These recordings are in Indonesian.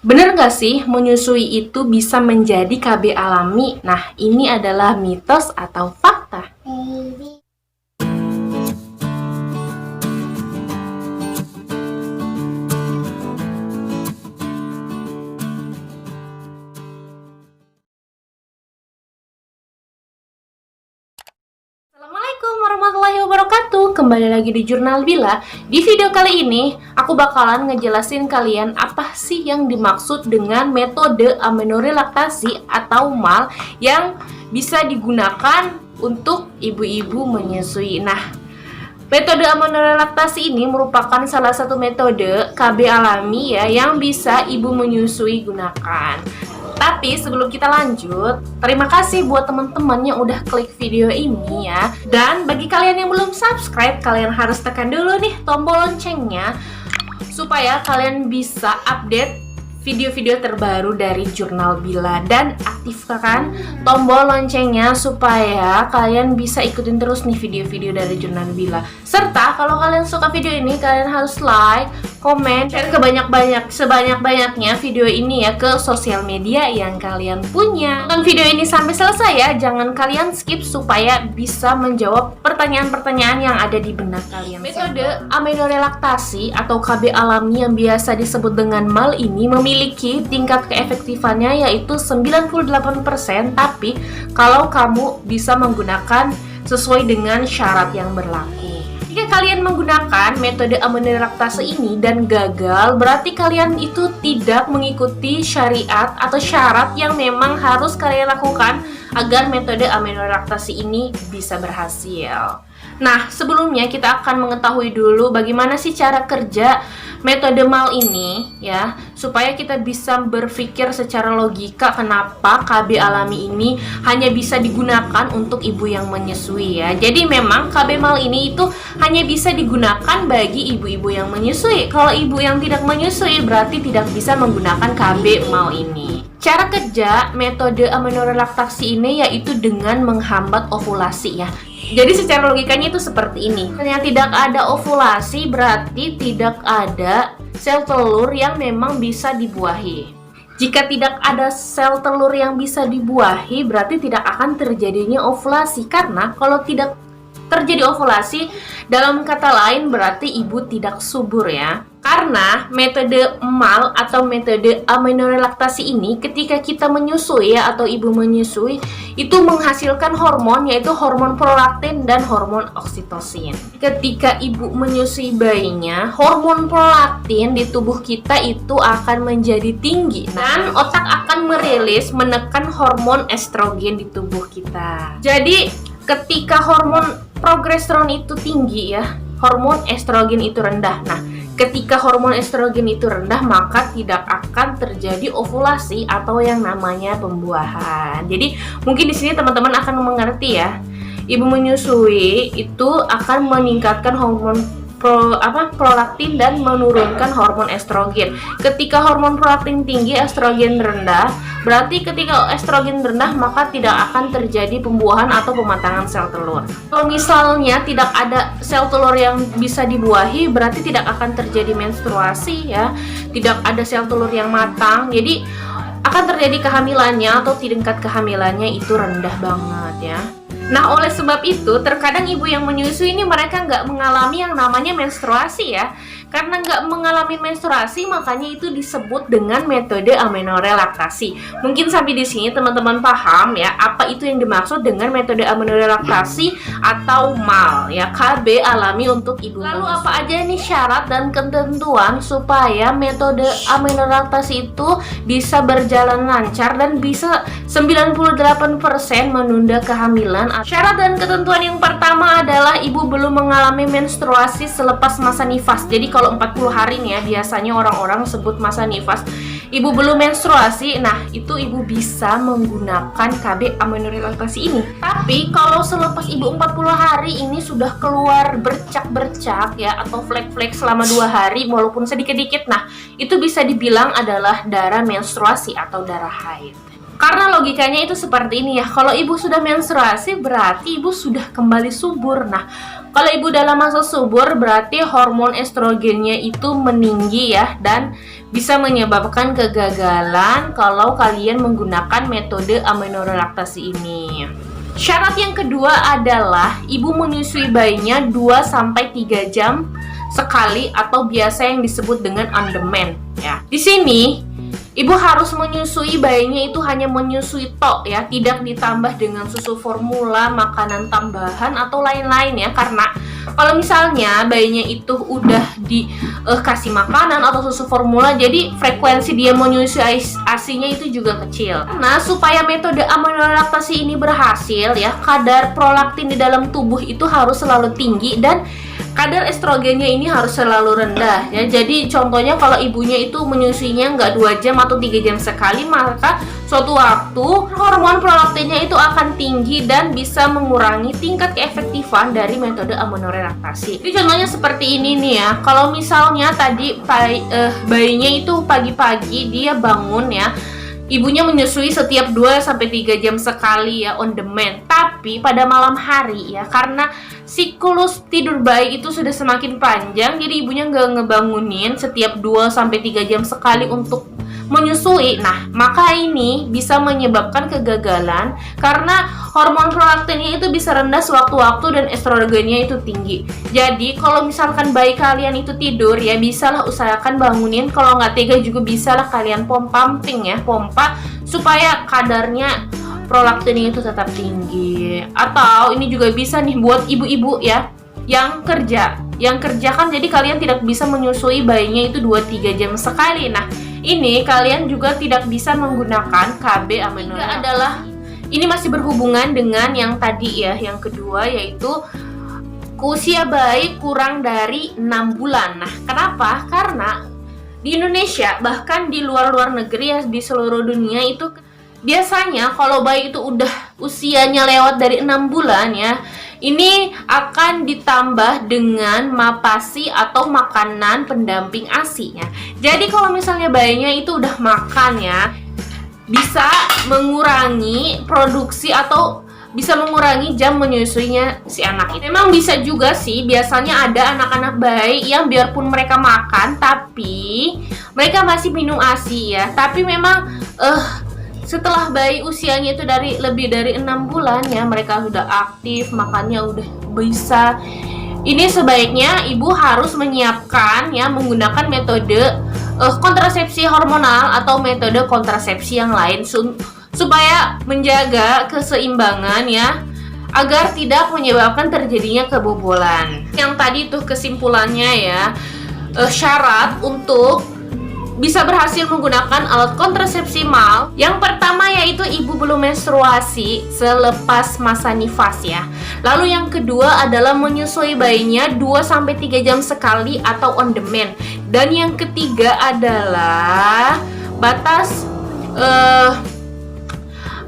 Bener nggak sih menyusui itu bisa menjadi KB alami? Nah, ini adalah mitos atau fakta. Assalamualaikum warahmatullahi wabarakatuh. Kembali lagi di Jurnal Bila. Di video kali ini, aku bakalan ngejelasin kalian apa sih yang dimaksud dengan metode amenorelaktasi atau MAL yang bisa digunakan untuk ibu-ibu menyusui. Nah, metode amenorelaktasi ini merupakan salah satu metode KB alami ya yang bisa ibu menyusui gunakan. Tapi sebelum kita lanjut, terima kasih buat teman-teman yang udah klik video ini ya. Dan bagi kalian yang belum subscribe, kalian harus tekan dulu nih tombol loncengnya supaya kalian bisa update video-video terbaru dari Jurnal Bila, dan aktifkan tombol loncengnya supaya kalian bisa ikutin terus nih video-video dari Jurnal Bila. Serta kalau kalian suka video ini, kalian harus like, komen, share ke sebanyak-banyaknya video ini ya ke sosial media yang kalian punya. Tonton video ini sampai selesai ya, jangan kalian skip supaya bisa menjawab pertanyaan-pertanyaan yang ada di benak kalian. Metode amenorelaktasi atau KB alami yang biasa disebut dengan MAL ini memiliki tingkat keefektifannya yaitu 98%, tapi kalau kamu bisa menggunakan sesuai dengan syarat yang berlaku. Jika kalian menggunakan metode amenorelaktasi ini dan gagal, berarti kalian itu tidak mengikuti syariat atau syarat yang memang harus kalian lakukan agar metode amenorelaktasi ini bisa berhasil. Nah, sebelumnya kita akan mengetahui dulu bagaimana sih cara kerja metode MAL ini ya, supaya kita bisa berpikir secara logika kenapa KB alami ini hanya bisa digunakan untuk ibu yang menyusui ya. Jadi memang KB MAL ini itu hanya bisa digunakan bagi ibu-ibu yang menyusui. Kalau ibu yang tidak menyusui berarti tidak bisa menggunakan KB MAL ini. Cara kerja metode amenorelaktasi ini yaitu dengan menghambat ovulasi ya. Jadi secara logikanya itu seperti ini. Karena tidak ada ovulasi berarti tidak ada sel telur yang memang bisa dibuahi. Jika tidak ada sel telur yang bisa dibuahi berarti tidak akan terjadinya ovulasi. Karena kalau tidak terjadi ovulasi, dalam kata lain berarti ibu tidak subur ya. Karena metode MAL atau metode amenorelaktasi ini ketika kita menyusui ya, atau ibu menyusui itu menghasilkan hormon yaitu hormon prolaktin dan hormon oksitosin. Ketika ibu menyusui bayinya, hormon prolaktin di tubuh kita itu akan menjadi tinggi dan otak akan menekan hormon estrogen di tubuh kita. Jadi ketika hormon progesteron itu tinggi ya, hormon estrogen itu rendah. Nah, ketika hormon estrogen itu rendah, maka tidak akan terjadi ovulasi atau yang namanya pembuahan. Jadi, mungkin di sini teman-teman akan mengerti ya. Ibu menyusui itu akan meningkatkan hormon prolaktin dan menurunkan hormon estrogen. Ketika hormon prolaktin tinggi, estrogen rendah, berarti ketika estrogen rendah maka tidak akan terjadi pembuahan atau pematangan sel telur. Kalau misalnya tidak ada sel telur yang bisa dibuahi, berarti tidak akan terjadi menstruasi ya. Tidak ada sel telur yang matang. Jadi akan terjadi kehamilannya atau tingkat kehamilannya itu rendah banget ya. Nah, oleh sebab itu, terkadang ibu yang menyusui ini mereka nggak mengalami yang namanya menstruasi ya. Karena nggak mengalami menstruasi, makanya itu disebut dengan metode amenorelaktasi. Mungkin sampai di sini teman-teman paham ya, apa itu yang dimaksud dengan metode amenorelaktasi atau MAL ya, KB alami untuk ibu menyusui. Lalu apa aja nih syarat dan ketentuan supaya metode amenorelaktasi itu bisa berjalan lancar dan bisa 98% menunda kehamilan? Syarat dan ketentuan yang pertama adalah ibu belum mengalami menstruasi selepas masa nifas. Jadi kalau 40 hari nih ya, biasanya orang-orang sebut masa nifas, ibu belum menstruasi, nah itu ibu bisa menggunakan KB amenorelaktasi ini. Tapi kalau selepas ibu 40 hari ini sudah keluar bercak-bercak ya, atau flek-flek selama 2 hari walaupun sedikit-dikit, nah itu bisa dibilang adalah darah menstruasi atau darah haid. Karena logikanya itu seperti ini ya, kalau ibu sudah menstruasi berarti ibu sudah kembali subur. Nah, Kalau ibu dalam masa subur berarti hormon estrogennya itu meninggi ya, dan bisa menyebabkan kegagalan kalau kalian menggunakan metode amenorelaktasi ini. Syarat yang kedua adalah ibu menyusui bayinya 2-3 jam sekali atau biasa yang disebut dengan on demand ya. Di sini ibu harus menyusui bayinya itu hanya menyusui tok ya, tidak ditambah dengan susu formula, makanan tambahan atau lain-lain ya. Karena kalau misalnya bayinya itu udah dikasih makanan atau susu formula, jadi frekuensi dia menyusui ASI-nya itu juga kecil. Nah, supaya metode amenorelaktasi ini berhasil ya, kadar prolaktin di dalam tubuh itu harus selalu tinggi dan kadar estrogennya ini harus selalu rendah ya. Jadi contohnya kalau ibunya itu menyusuinya nggak 2 jam atau 3 jam sekali, maka suatu waktu hormon prolaktinnya itu akan tinggi dan bisa mengurangi tingkat keefektifan dari metode amenorelaktasi. Jadi contohnya seperti ini nih ya. Kalau misalnya tadi bayinya itu pagi-pagi dia bangun ya, ibunya menyusui setiap 2-3 jam sekali ya, on demand. Tapi pada malam hari ya, karena siklus tidur bayi itu sudah semakin panjang, jadi ibunya nggak ngebangunin setiap 2-3 jam sekali untuk menyusui. Nah, maka ini bisa menyebabkan kegagalan karena hormon prolaktinnya itu bisa rendah sewaktu-waktu dan estrogennya itu tinggi. Jadi kalau misalkan bayi kalian itu tidur ya, bisalah usahakan bangunin. Kalau nggak tega juga bisalah kalian pumping ya, pompa supaya kadarnya prolaktinnya itu tetap tinggi. Atau ini juga bisa nih buat ibu-ibu ya yang kerja kan, jadi kalian tidak bisa menyusui bayinya itu 2-3 jam sekali. Nah, ini kalian juga tidak bisa menggunakan KB amenorelaksasi. Adalah ini masih berhubungan dengan yang tadi ya, yang kedua, yaitu usia bayi kurang dari 6 bulan. Nah, kenapa? Karena di Indonesia, bahkan di luar negeri ya, di seluruh dunia itu biasanya kalau bayi itu udah usianya lewat dari 6 bulan ya, ini akan ditambah dengan MAPASI atau makanan pendamping ASI ya. Jadi kalau misalnya bayinya itu udah makan ya, bisa mengurangi produksi atau bisa mengurangi jam menyusuinya si anak itu. Memang bisa juga sih, biasanya ada anak-anak bayi yang biarpun mereka makan tapi mereka masih minum ASI ya. Tapi memang setelah bayi usianya itu lebih dari 6 bulan ya, mereka sudah aktif, makannya udah bisa. Ini sebaiknya ibu harus menyiapkan ya, menggunakan metode kontrasepsi hormonal atau metode kontrasepsi yang lain supaya menjaga keseimbangan ya, agar tidak menyebabkan terjadinya kebobolan. Yang tadi tuh kesimpulannya ya, syarat untuk bisa berhasil menggunakan alat kontrasepsi MAL. Yang pertama yaitu ibu belum menstruasi selepas masa nifas ya. Lalu yang kedua adalah menyusui bayinya 2-3 jam sekali atau on demand. Dan yang ketiga adalah batas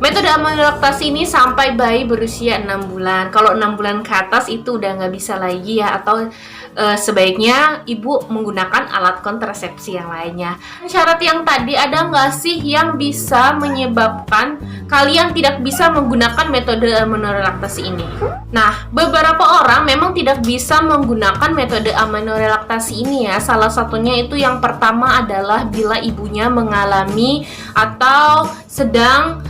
metode amenorelaksasi ini sampai bayi berusia 6 bulan. Kalau 6 bulan ke atas itu udah nggak bisa lagi ya, atau sebaiknya ibu menggunakan alat kontrasepsi yang lainnya. Syarat yang tadi ada nggak sih yang bisa menyebabkan kalian tidak bisa menggunakan metode amenorelaksasi ini? Nah, beberapa orang memang tidak bisa menggunakan metode amenorelaksasi ini ya. Salah satunya itu yang pertama adalah bila ibunya mengalami atau sedang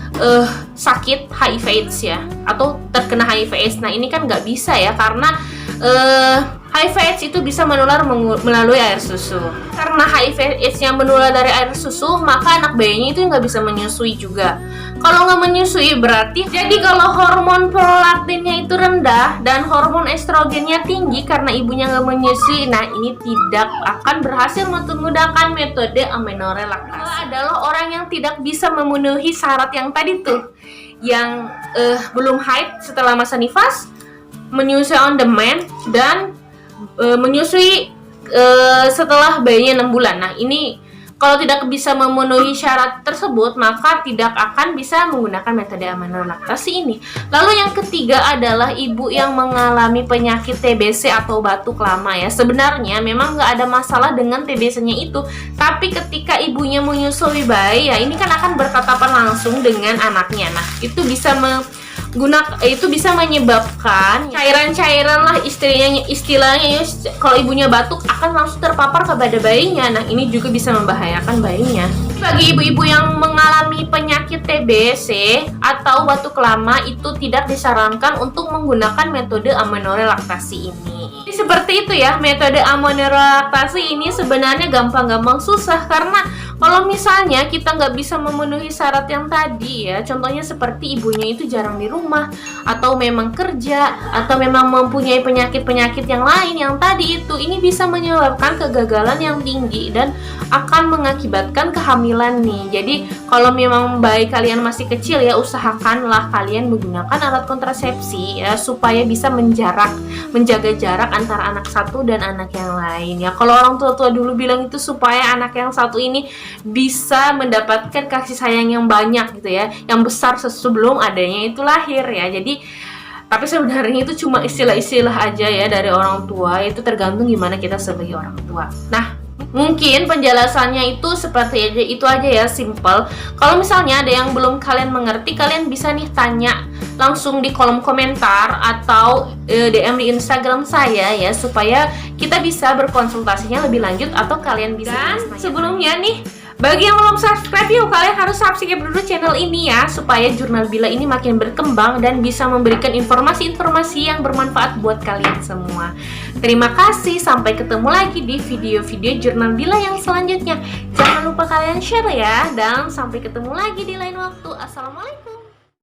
sakit HIV/AIDS ya, atau terkena HIV/AIDS. Nah, ini kan nggak bisa ya, karena HIV/AIDS itu bisa menular melalui air susu. Karena HIV/AIDS yang menular dari air susu, maka anak bayinya itu nggak bisa menyusui juga. Kalau nggak menyusui berarti, jadi kalau hormon prolaktinnya itu rendah dan hormon estrogennya tinggi karena ibunya nggak menyusui, nah ini tidak akan berhasil menggunakan metode amenorelaksasi. Adalah orang yang tidak bisa memenuhi syarat yang tadi tuh, yang belum haid setelah masa nifas, menyusui on demand, dan menyusui setelah bayinya 6 bulan. Nah, ini kalau tidak bisa memenuhi syarat tersebut, maka tidak akan bisa menggunakan metode amenorelaksasi ini. Lalu yang ketiga adalah ibu yang mengalami penyakit TBC atau batuk lama ya. Sebenarnya memang nggak ada masalah dengan TBC-nya itu, tapi ketika ibunya menyusui bayi ya, ini kan akan bertatapan langsung dengan anaknya. Nah, itu bisa itu bisa menyebabkan cairan-cairan lah istilahnya kalau ibunya batuk akan langsung terpapar kepada bayinya. Nah, ini juga bisa membahayakan bayinya. Bagi ibu-ibu yang mengalami penyakit TBC atau batuk lama, itu tidak disarankan untuk menggunakan metode amenorelaktasi ini. Jadi seperti itu ya, metode amenorelaktasi ini sebenarnya gampang-gampang susah, karena kalau misalnya kita nggak bisa memenuhi syarat yang tadi ya, contohnya seperti ibunya itu jarang di rumah, atau memang kerja, atau memang mempunyai penyakit-penyakit yang lain yang tadi itu, ini bisa menyebabkan kegagalan yang tinggi dan akan mengakibatkan kehamilan nih. Jadi kalau memang bayi kalian masih kecil ya, usahakanlah kalian menggunakan alat kontrasepsi ya, supaya bisa menjaga jarak antara anak satu dan anak yang lain ya. Kalau orang tua-tua dulu bilang itu supaya anak yang satu ini bisa mendapatkan kasih sayang yang banyak gitu ya, yang besar sebelum adanya itu lahir ya. Jadi tapi sebenarnya itu cuma istilah-istilah aja ya dari orang tua, itu tergantung gimana kita sebagai orang tua. Nah, mungkin penjelasannya itu seperti itu aja ya, simple. Kalau misalnya ada yang belum kalian mengerti, kalian bisa nih tanya langsung di kolom komentar atau DM di Instagram saya ya, supaya kita bisa berkonsultasinya lebih lanjut, atau kalian bisa. Dan sebelumnya nih, bagi yang belum subscribe, yuk kalian harus subscribe dulu channel ini ya, supaya Jurnal Bila ini makin berkembang dan bisa memberikan informasi-informasi yang bermanfaat buat kalian semua. Terima kasih, sampai ketemu lagi di video-video Jurnal Bila yang selanjutnya. Jangan lupa kalian share ya, dan sampai ketemu lagi di lain waktu. Assalamualaikum.